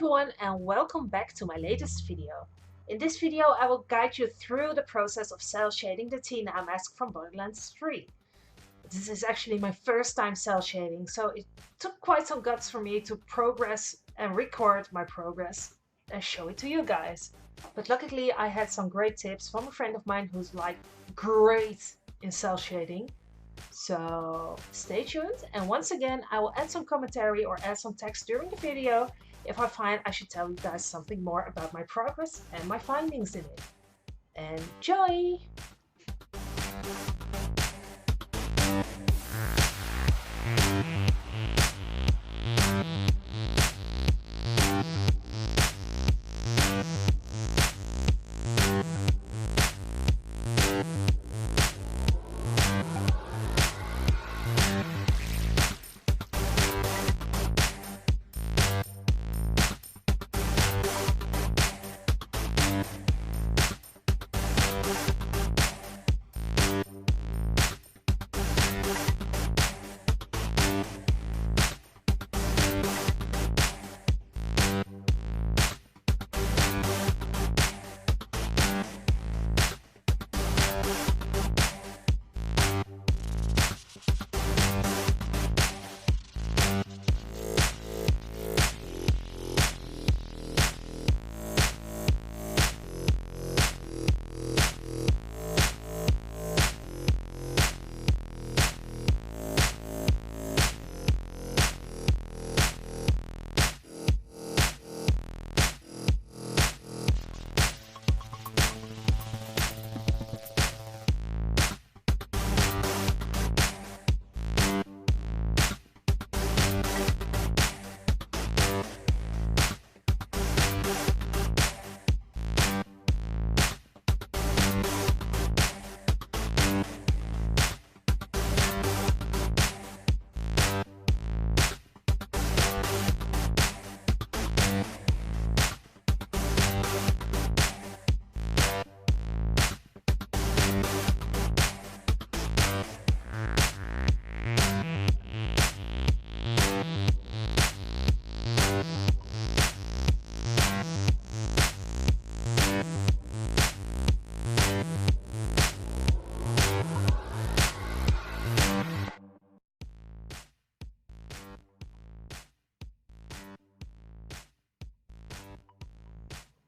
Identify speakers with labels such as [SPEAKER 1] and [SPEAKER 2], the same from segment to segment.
[SPEAKER 1] everyone and welcome back to my latest video. In this video I will guide you through the process of cell shading the Tina mask from Borderlands 3. This is actually my first time cell shading, so it took quite some guts for me to progress and record my progress and show it to you guys. But luckily I had some great tips from a friend of mine who's like great in cell shading. So stay tuned, and once again I will add some commentary or add some text during the video if I find I should tell you guys something more about my progress and my findings in it. Enjoy!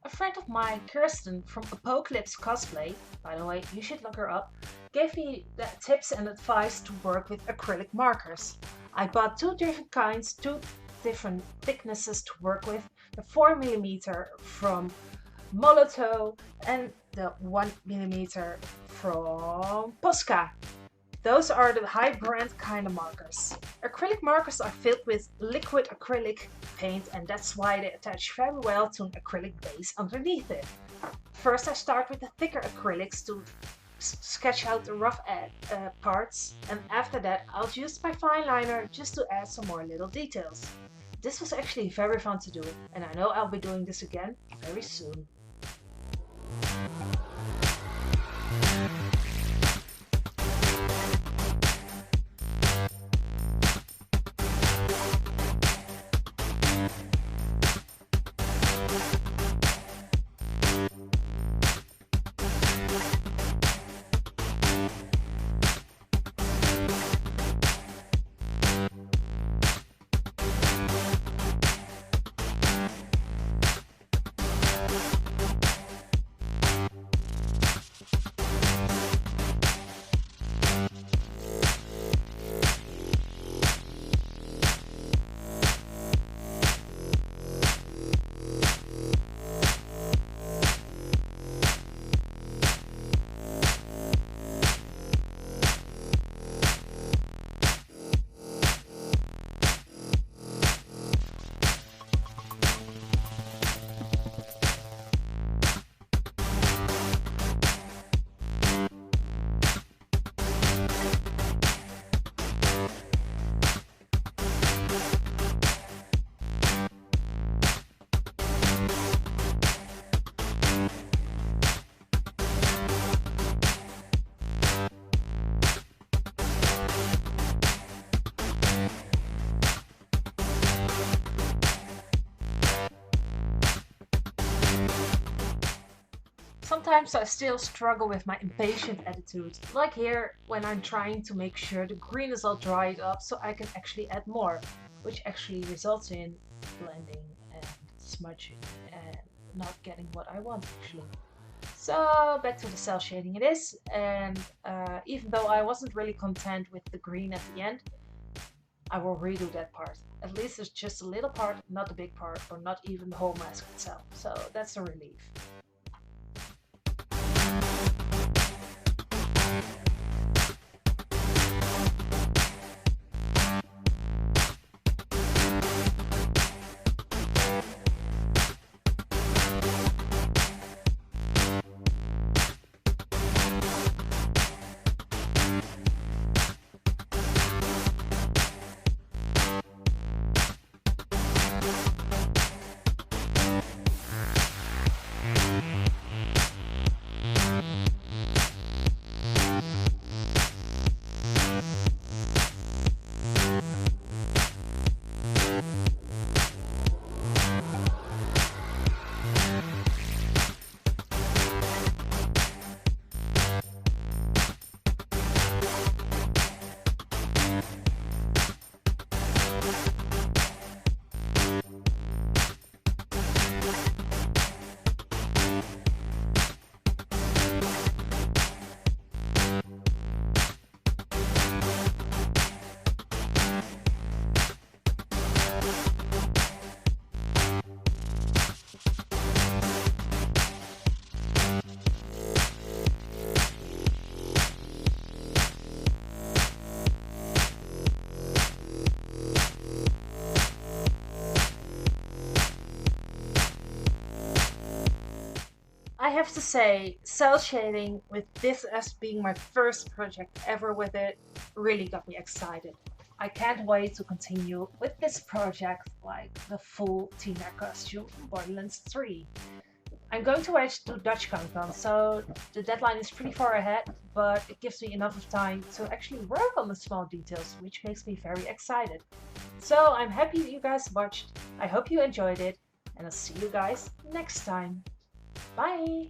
[SPEAKER 1] A friend of mine, Kirsten from Apocalypse Cosplay, by the way, you should look her up, gave me the tips and advice to work with acrylic markers. I bought two different kinds, two different thicknesses to work with, the 4mm from Molotow and the 1mm from Posca. Those are the high brand kind of markers. Acrylic markers are filled with liquid acrylic paint, and that's why they attach very well to an acrylic base underneath it. First I start with the thicker acrylics to sketch out the rough parts, and after that I'll use my fine liner just to add some more little details. This was actually very fun to do, and I know I'll be doing this again very soon. Sometimes I still struggle with my impatient attitude, like here when I'm trying to make sure the green is all dried up so I can actually add more, which actually results in blending and smudging and not getting what I want actually. So back to the cell shading it is, and even though I wasn't really content with the green at the end, I will redo that part. At least it's just a little part, not the big part, or not even the whole mask itself, so that's a relief. I have to say, cell shading with this as being my first project ever with it really got me excited. I can't wait to continue with this project like the full Tina costume from Borderlands 3. I'm going to watch the Dutch Comic Con, so the deadline is pretty far ahead, but it gives me enough of time to actually work on the small details, which makes me very excited. So I'm happy you guys watched, I hope you enjoyed it, and I'll see you guys next time. Bye!